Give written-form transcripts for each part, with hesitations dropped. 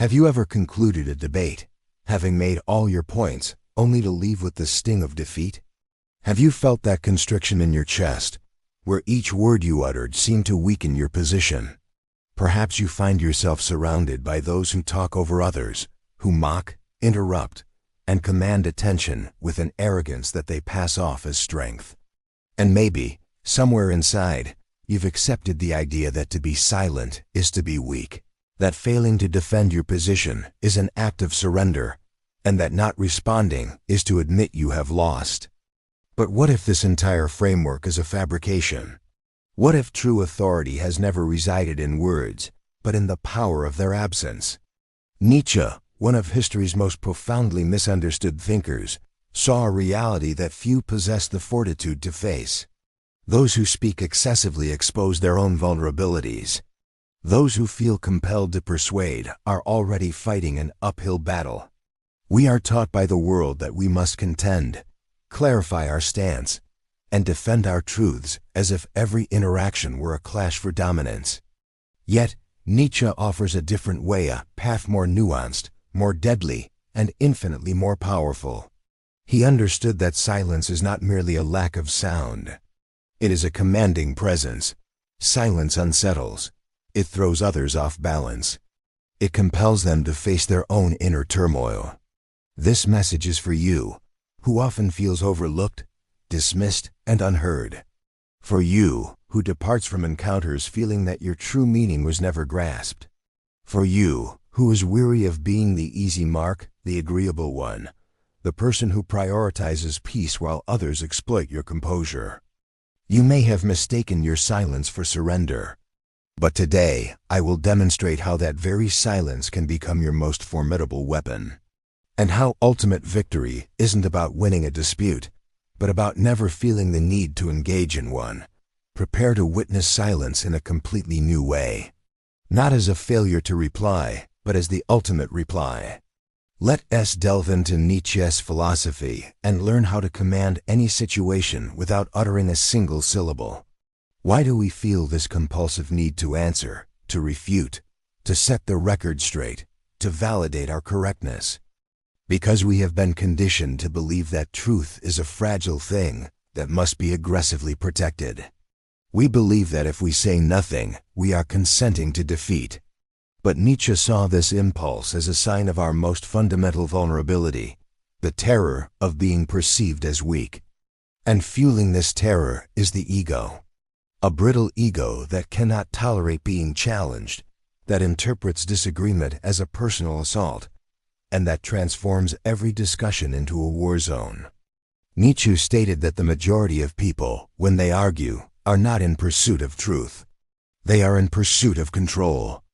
Have you ever concluded a debate, having made all your points, only to leave with the sting of defeat? Have you felt that constriction in your chest, where each word you uttered seemed to weaken your position? Perhaps you find yourself surrounded by those who talk over others, who mock, interrupt, and command attention with an arrogance that they pass off as strength. And maybe, somewhere inside, you've accepted the idea that to be silent is to be weak, that failing to defend your position is an act of surrender, and that not responding is to admit you have lost. But what if this entire framework is a fabrication? What if true authority has never resided in words, but in the power of their absence? Nietzsche, one of history's most profoundly misunderstood thinkers, saw a reality that few possess the fortitude to face. Those who speak excessively expose their own vulnerabilities. Those who feel compelled to persuade are already fighting an uphill battle. We are taught by the world that we must contend, clarify our stance, and defend our truths as if every interaction were a clash for dominance. Yet, Nietzsche offers a different way, a path more nuanced, more deadly, and infinitely more powerful. He understood that silence is not merely a lack of sound. It is a commanding presence. Silence unsettles. It throws others off balance. It compels them to face their own inner turmoil. This message is for you, who often feels overlooked, dismissed, and unheard. For you, who departs from encounters feeling that your true meaning was never grasped. For you, who is weary of being the easy mark, the agreeable one, the person who prioritizes peace while others exploit your composure. You may have mistaken your silence for surrender. But today, I will demonstrate how that very silence can become your most formidable weapon. And how ultimate victory isn't about winning a dispute, but about never feeling the need to engage in one. Prepare to witness silence in a completely new way. Not as a failure to reply, but as the ultimate reply. Let us delve into Nietzsche's philosophy and learn how to command any situation without uttering a single syllable. Why do we feel this compulsive need to answer, to refute, to set the record straight, to validate our correctness? Because we have been conditioned to believe that truth is a fragile thing that must be aggressively protected. We believe that if we say nothing, we are consenting to defeat. But Nietzsche saw this impulse as a sign of our most fundamental vulnerability, the terror of being perceived as weak. And fueling this terror is the ego. A brittle ego that cannot tolerate being challenged, that interprets disagreement as a personal assault, and that transforms every discussion into a war zone. Nietzsche stated that the majority of people, when they argue, are not in pursuit of truth. They are in pursuit of control.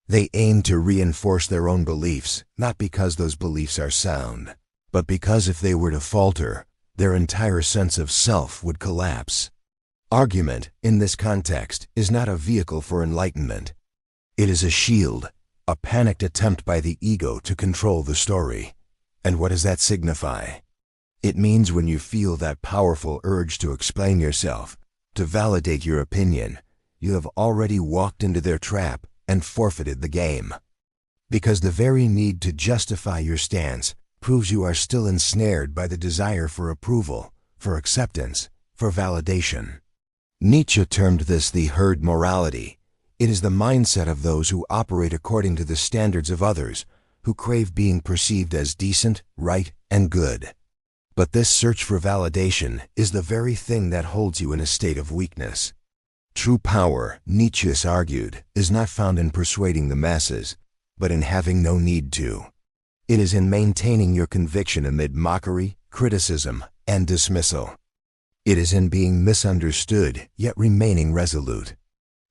They aim to reinforce their own beliefs, not because those beliefs are sound, but because if they were to falter, their entire sense of self would collapse. Argument, in this context, is not a vehicle for enlightenment. It is a shield, a panicked attempt by the ego to control the story. And what does that signify? It means when you feel that powerful urge to explain yourself, to validate your opinion, you have already walked into their trap and forfeited the game. Because the very need to justify your stance proves you are still ensnared by the desire for approval, for acceptance, for validation. Nietzsche termed this the herd morality. It is the mindset of those who operate according to the standards of others, who crave being perceived as decent, right, and good. But this search for validation is the very thing that holds you in a state of weakness. True power, Nietzsche argued, is not found in persuading the masses, but in having no need to. It is in maintaining your conviction amid mockery, criticism, and dismissal. It is in being misunderstood, yet remaining resolute.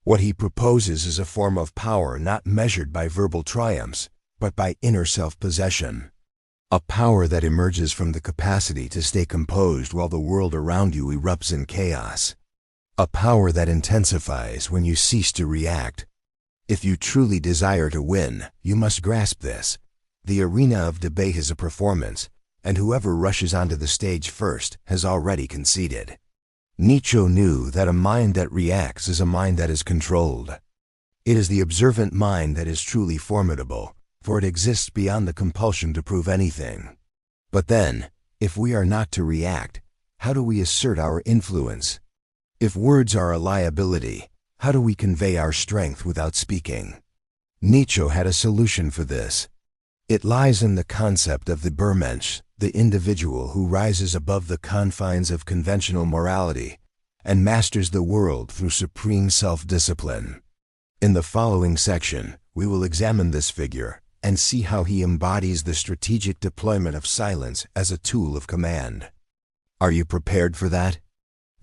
What he proposes is a form of power not measured by verbal triumphs, but by inner self-possession. A power that emerges from the capacity to stay composed while the world around you erupts in chaos. A power that intensifies when you cease to react. If you truly desire to win, you must grasp this. The arena of debate is a performance, and whoever rushes onto the stage first has already conceded. Nietzsche knew that a mind that reacts is a mind that is controlled. It is the observant mind that is truly formidable, for it exists beyond the compulsion to prove anything. But then, if we are not to react, how do we assert our influence? If words are a liability, how do we convey our strength without speaking? Nietzsche had a solution for this. It lies in the concept of the Übermensch, the individual who rises above the confines of conventional morality and masters the world through supreme self-discipline. In the following section, we will examine this figure and see how he embodies the strategic deployment of silence as a tool of command. Are you prepared for that?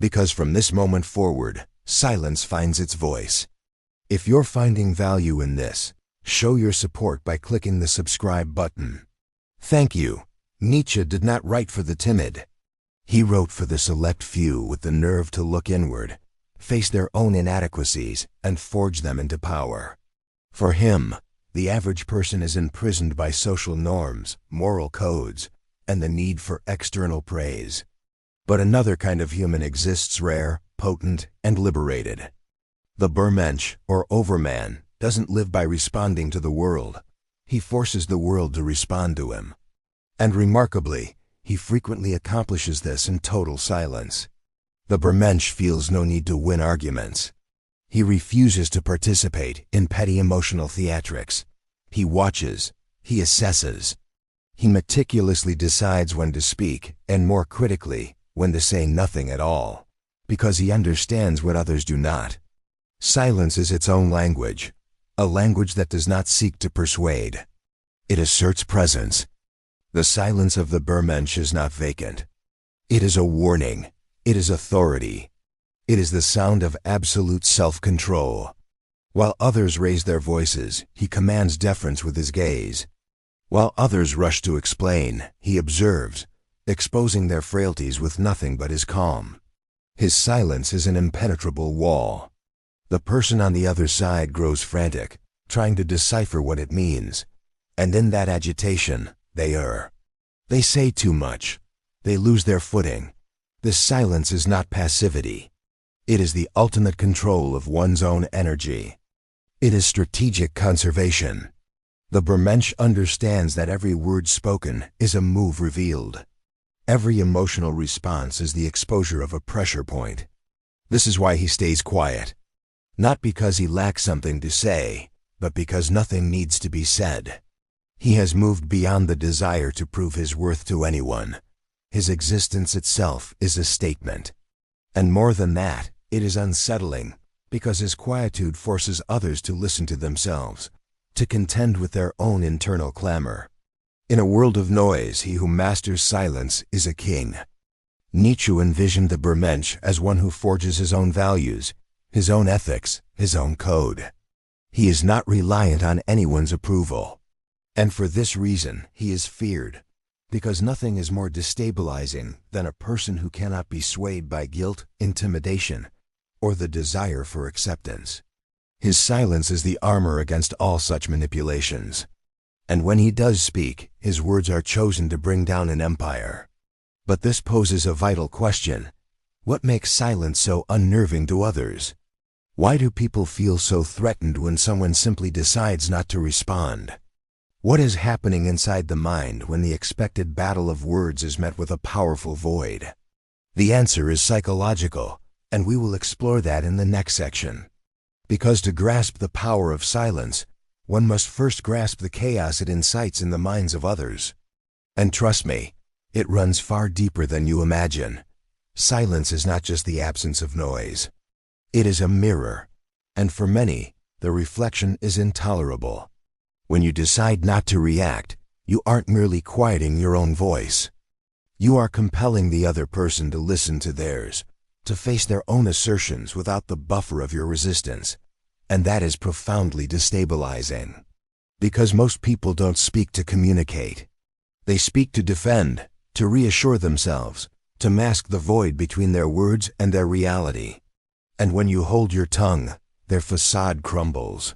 Because from this moment forward, silence finds its voice. If you're finding value in this, show your support by clicking the subscribe button. Thank you. Nietzsche did not write for the timid. He wrote for the select few with the nerve to look inward, face their own inadequacies, and forge them into power. For him, the average person is imprisoned by social norms, moral codes, and the need for external praise. But another kind of human exists rare, potent, and liberated. The Übermensch, or overman, doesn't live by responding to the world. He forces the world to respond to him. And remarkably, he frequently accomplishes this in total silence. The Übermensch feels no need to win arguments. He refuses to participate in petty emotional theatrics. He watches, he assesses. He meticulously decides when to speak, and more critically, when to say nothing at all, because he understands what others do not. Silence is its own language, a language that does not seek to persuade. It asserts presence. The silence of the Übermensch is not vacant. It is a warning. It is authority. It is the sound of absolute self-control. While others raise their voices, he commands deference with his gaze. While others rush to explain, he observes, exposing their frailties with nothing but his calm. His silence is an impenetrable wall. The person on the other side grows frantic, trying to decipher what it means. And in that agitation, they err. They say too much. They lose their footing. This silence is not passivity. It is the ultimate control of one's own energy. It is strategic conservation. The Übermensch understands that every word spoken is a move revealed. Every emotional response is the exposure of a pressure point. This is why he stays quiet. Not because he lacks something to say, but because nothing needs to be said. He has moved beyond the desire to prove his worth to anyone. His existence itself is a statement. And more than that, it is unsettling, because his quietude forces others to listen to themselves, to contend with their own internal clamor. In a world of noise, he who masters silence is a king. Nietzsche envisioned the Übermensch as one who forges his own values, his own ethics, his own code. He is not reliant on anyone's approval. And for this reason, he is feared, because nothing is more destabilizing than a person who cannot be swayed by guilt, intimidation, or the desire for acceptance. His silence is the armor against all such manipulations. And when he does speak, his words are chosen to bring down an empire. But this poses a vital question. What makes silence so unnerving to others? Why do people feel so threatened when someone simply decides not to respond? What is happening inside the mind when the expected battle of words is met with a powerful void? The answer is psychological, and we will explore that in the next section. Because to grasp the power of silence, one must first grasp the chaos it incites in the minds of others. And trust me, it runs far deeper than you imagine. Silence is not just the absence of noise. It is a mirror, and for many, the reflection is intolerable. When you decide not to react, you aren't merely quieting your own voice. You are compelling the other person to listen to theirs, to face their own assertions without the buffer of your resistance. And that is profoundly destabilizing. Because most people don't speak to communicate. They speak to defend, to reassure themselves, to mask the void between their words and their reality. And when you hold your tongue, their facade crumbles.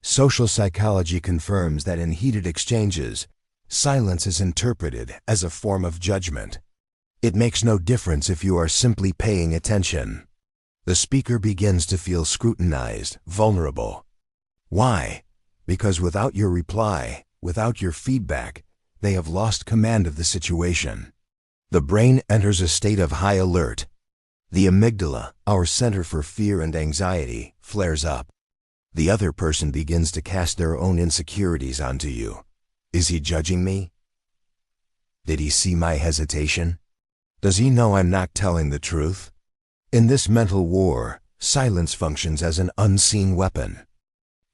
Social psychology confirms that in heated exchanges, silence is interpreted as a form of judgment. It makes no difference if you are simply paying attention. The speaker begins to feel scrutinized, vulnerable. Why? Because without your reply, Without your feedback, they have lost command of the situation. The brain enters a state of high alert. The amygdala, our center for fear and anxiety, flares up. The other person begins to cast their own insecurities onto you. Is he judging me? Did he see my hesitation? Does he know I'm not telling the truth? In this mental war, silence functions as an unseen weapon.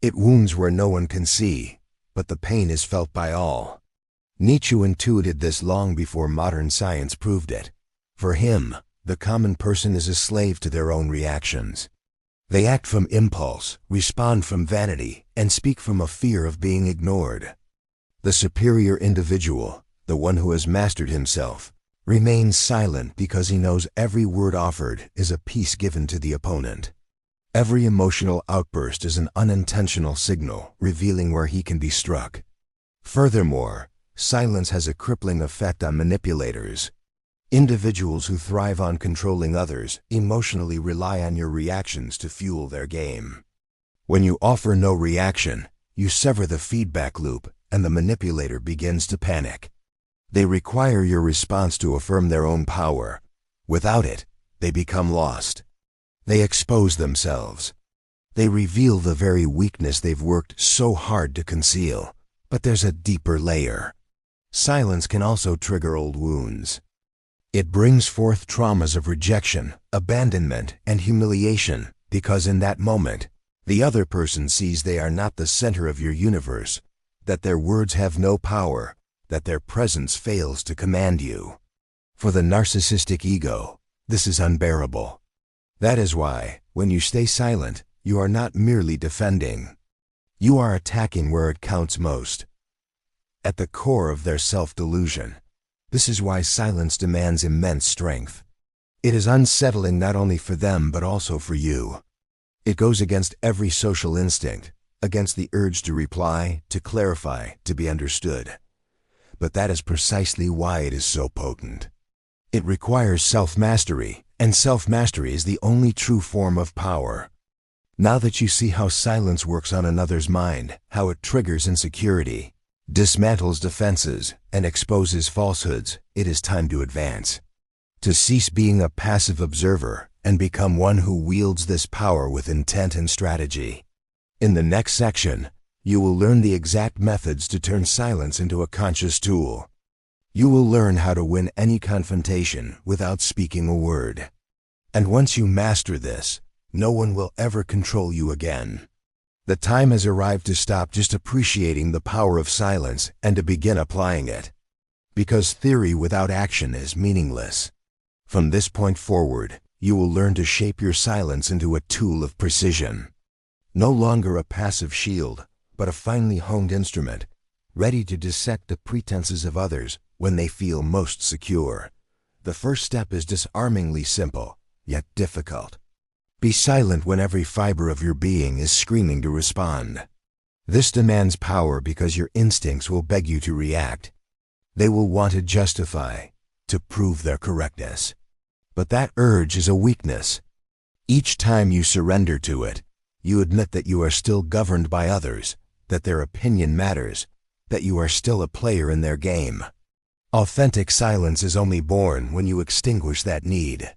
It wounds where no one can see, but the pain is felt by all. Nietzsche intuited this long before modern science proved it. For him, the common person is a slave to their own reactions. They act from impulse, respond from vanity, and speak from a fear of being ignored. The superior individual, the one who has mastered himself, remains silent because he knows every word offered is a piece given to the opponent. Every emotional outburst is an unintentional signal revealing where he can be struck. Furthermore, silence has a crippling effect on manipulators. Individuals who thrive on controlling others emotionally rely on your reactions to fuel their game. When you offer no reaction, you sever the feedback loop, and the manipulator begins to panic. They require your response to affirm their own power. Without it, they become lost. They expose themselves. They reveal the very weakness they've worked so hard to conceal. But there's a deeper layer. Silence can also trigger old wounds. It brings forth traumas of rejection, abandonment, and humiliation, because in that moment, the other person sees they are not the center of your universe, that their words have no power, that their presence fails to command you. For the narcissistic ego, this is unbearable. That is why, when you stay silent, you are not merely defending. You are attacking where it counts most. At the core of their self-delusion. This is why silence demands immense strength. It is unsettling not only for them but also for you. It goes against every social instinct, against the urge to reply, to clarify, to be understood. But that is precisely why it is so potent. It requires self-mastery, and self-mastery is the only true form of power. Now that you see how silence works on another's mind, how it triggers insecurity, dismantles defenses, and exposes falsehoods, it is time to advance. To cease being a passive observer and become one who wields this power with intent and strategy. In the next section, you will learn the exact methods to turn silence into a conscious tool. You will learn how to win any confrontation without speaking a word. And once you master this, no one will ever control you again. The time has arrived to stop just appreciating the power of silence and to begin applying it. Because theory without action is meaningless. From this point forward, you will learn to shape your silence into a tool of precision. No longer a passive shield, but a finely honed instrument, ready to dissect the pretenses of others when they feel most secure. The first step is disarmingly simple, yet difficult. Be silent when every fiber of your being is screaming to respond. This demands power because your instincts will beg you to react. They will want to justify, to prove their correctness. But that urge is a weakness. Each time you surrender to it, you admit that you are still governed by others, that their opinion matters, that you are still a player in their game. Authentic silence is only born when you extinguish that need.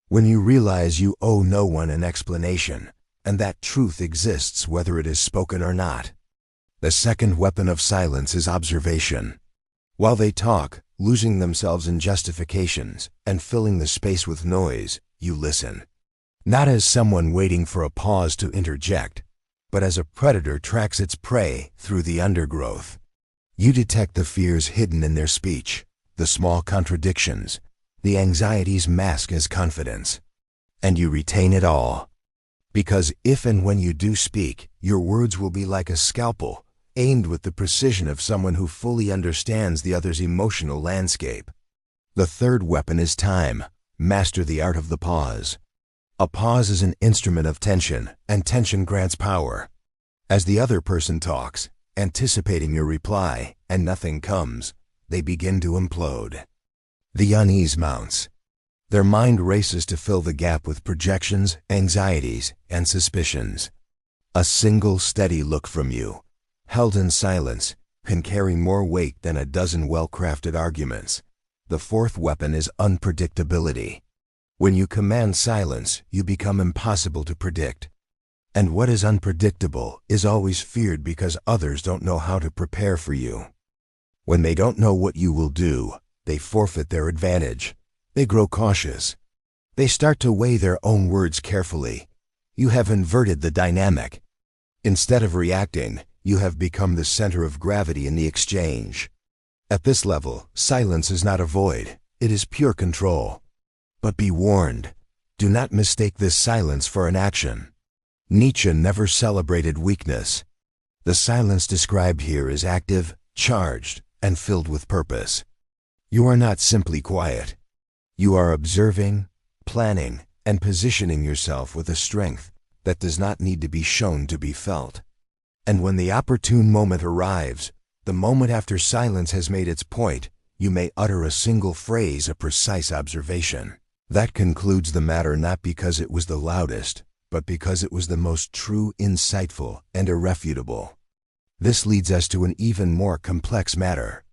When you realize you owe no one an explanation, and that truth exists whether it is spoken or not. The second weapon of silence is observation. While they talk, losing themselves in justifications, and filling the space with noise, you listen. Not as someone waiting for a pause to interject, but as a predator tracks its prey through the undergrowth. You detect the fears hidden in their speech, the small contradictions, the anxieties masked as confidence. And you retain it all. Because if and when you do speak, your words will be like a scalpel, aimed with the precision of someone who fully understands the other's emotional landscape. The third weapon is time. Master the art of the pause. A pause is an instrument of tension, and tension grants power. As the other person talks, anticipating your reply, and nothing comes, they begin to implode. The unease mounts. Their mind races to fill the gap with projections, anxieties, and suspicions. A single steady look from you, held in silence, can carry more weight than a dozen well-crafted arguments. The fourth weapon is unpredictability. When you command silence, you become impossible to predict. And what is unpredictable is always feared because others don't know how to prepare for you. When they don't know what you will do, they forfeit their advantage. They grow cautious. They start to weigh their own words carefully. You have inverted the dynamic. Instead of reacting, you have become the center of gravity in the exchange. At this level, silence is not a void, it is pure control. But be warned, do not mistake this silence for an action. Nietzsche never celebrated weakness. The silence described here is active, charged, and filled with purpose. You are not simply quiet. You are observing, planning, and positioning yourself with a strength that does not need to be shown to be felt. And when the opportune moment arrives, the moment after silence has made its point, you may utter a single phrase, a precise observation. That concludes the matter not because it was the loudest, but because it was the most true, insightful, and irrefutable. This leads us to an even more complex matter.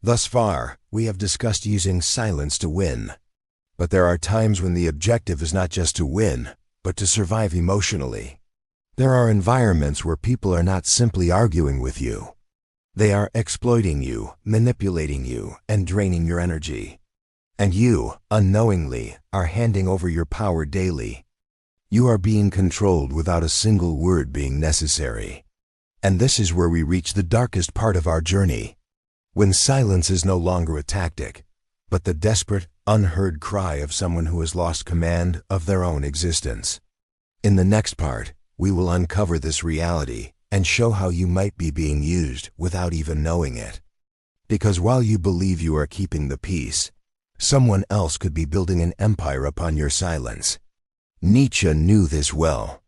Thus far, we have discussed using silence to win. But there are times when the objective is not just to win, but to survive emotionally. There are environments where people are not simply arguing with you. They are exploiting you, manipulating you, and draining your energy. And you, unknowingly, are handing over your power daily. You are being controlled without a single word being necessary. And this is where we reach the darkest part of our journey. When silence is no longer a tactic, but the desperate, unheard cry of someone who has lost command of their own existence. In the next part, we will uncover this reality and show how you might be being used without even knowing it. Because while you believe you are keeping the peace, someone else could be building an empire upon your silence. Nietzsche knew this well.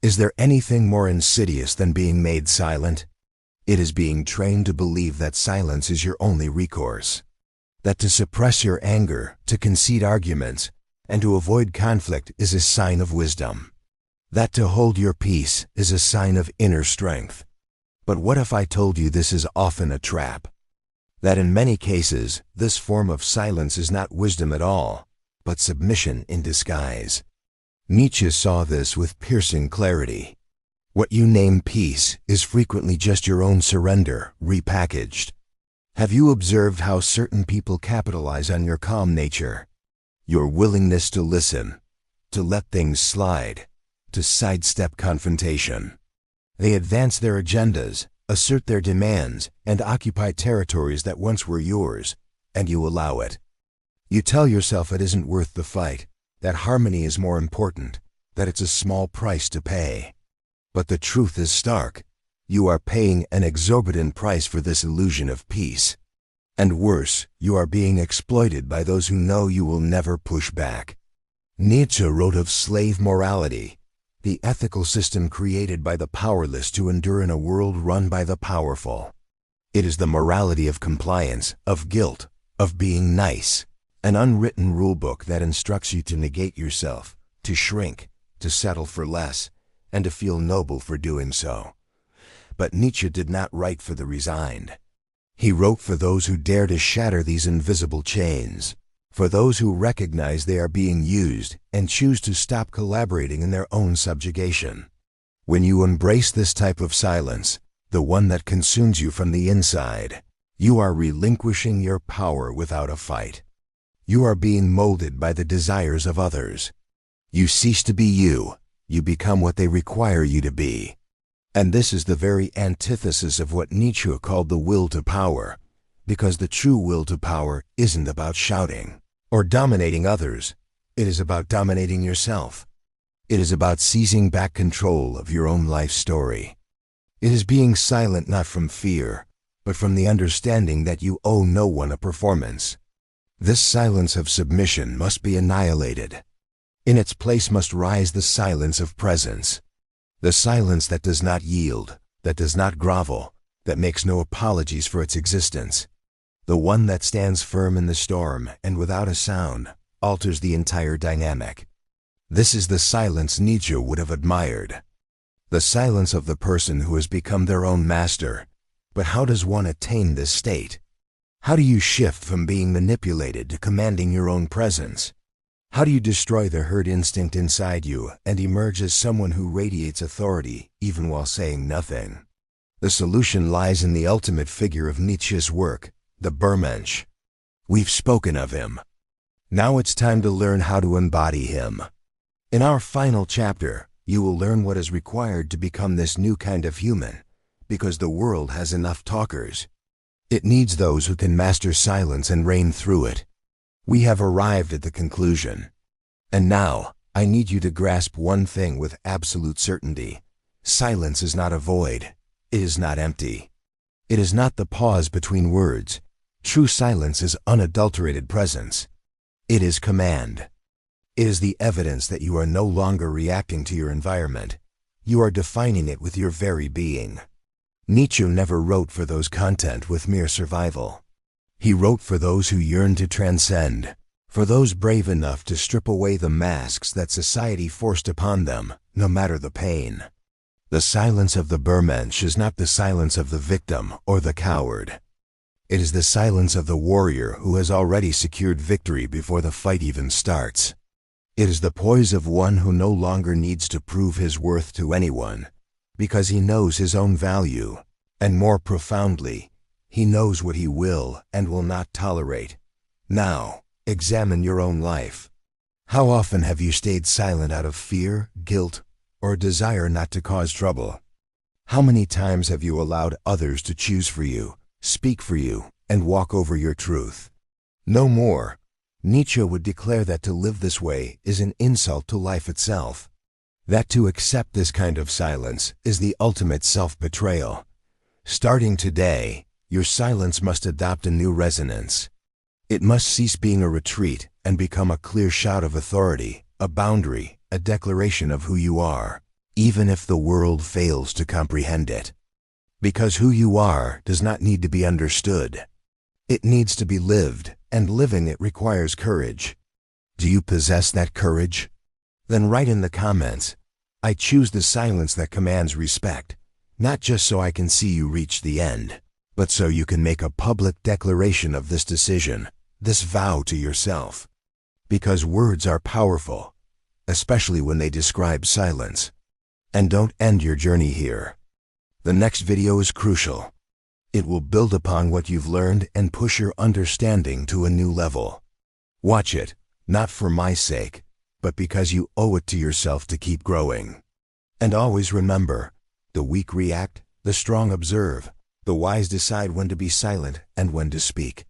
Is there anything more insidious than being made silent? It is being trained to believe that silence is your only recourse. That to suppress your anger, to concede arguments, and to avoid conflict is a sign of wisdom. That to hold your peace is a sign of inner strength. But what if I told you this is often a trap? That in many cases, this form of silence is not wisdom at all, but submission in disguise. Nietzsche saw this with piercing clarity. What you name peace is frequently just your own surrender, repackaged. Have you observed how certain people capitalize on your calm nature? Your willingness to listen, to let things slide, to sidestep confrontation. They advance their agendas, assert their demands, and occupy territories that once were yours, and you allow it. You tell yourself it isn't worth the fight, that harmony is more important, that it's a small price to pay. But the truth is stark. You are paying an exorbitant price for this illusion of peace. And worse, you are being exploited by those who know you will never push back. Nietzsche wrote of slave morality, the ethical system created by the powerless to endure in a world run by the powerful. It is the morality of compliance, of guilt, of being nice, an unwritten rulebook that instructs you to negate yourself, to shrink, to settle for less, and to feel noble for doing so. But Nietzsche did not write for the resigned. He wrote for those who dare to shatter these invisible chains, for those who recognize they are being used and choose to stop collaborating in their own subjugation. When you embrace this type of silence, the one that consumes you from the inside, you are relinquishing your power without a fight. You are being molded by the desires of others. You cease to be you. You become what they require you to be. And this is the very antithesis of what Nietzsche called the will to power, because the true will to power isn't about shouting or dominating others. It is about dominating yourself. It is about seizing back control of your own life story. It is being silent not from fear, but from the understanding that you owe no one a performance. This silence of submission must be annihilated. In its place must rise the silence of presence. The silence that does not yield, that does not grovel, that makes no apologies for its existence. The one that stands firm in the storm and without a sound, alters the entire dynamic. This is the silence Nietzsche would have admired. The silence of the person who has become their own master, But how does one attain this state? How do you shift from being manipulated to commanding your own presence? How do you destroy the herd instinct inside you and emerge as someone who radiates authority even while saying nothing? The solution lies in the ultimate figure of Nietzsche's work, the Übermensch. We've spoken of him. Now it's time to learn how to embody him. In our final chapter, you will learn what is required to become this new kind of human, because the world has enough talkers. It needs those who can master silence and reign through it. We have arrived at the conclusion. And now, I need you to grasp one thing with absolute certainty. Silence is not a void. It is not empty. It is not the pause between words. True silence is unadulterated presence. It is command. It is the evidence that you are no longer reacting to your environment. You are defining it with your very being. Nietzsche never wrote for those content with mere survival. He wrote for those who yearn to transcend, for those brave enough to strip away the masks that society forced upon them, no matter the pain. The silence of the Übermensch is not the silence of the victim or the coward. It is the silence of the warrior who has already secured victory before the fight even starts. It is the poise of one who no longer needs to prove his worth to anyone, because he knows his own value, and more profoundly, he knows what he will and will not tolerate. Now, examine your own life. How often have you stayed silent out of fear, guilt, or a desire not to cause trouble? How many times have you allowed others to choose for you, speak for you, and walk over your truth? No more. Nietzsche would declare that to live this way is an insult to life itself. That to accept this kind of silence is the ultimate self-betrayal. Starting today, your silence must adopt a new resonance. It must cease being a retreat and become a clear shout of authority, a boundary, a declaration of who you are, even if the world fails to comprehend it. Because who you are does not need to be understood. It needs to be lived, and living it requires courage. Do you possess that courage? Then write in the comments, "I choose the silence that commands respect, not just so I can see you reach the end, but so you can make a public declaration of this decision, this vow to yourself." Because words are powerful, especially when they describe silence. And don't end your journey here. The next video is crucial. It will build upon what you've learned and push your understanding to a new level. Watch it, not for my sake, but because you owe it to yourself to keep growing. And always remember, the weak react, the strong observe, the wise decide when to be silent and when to speak.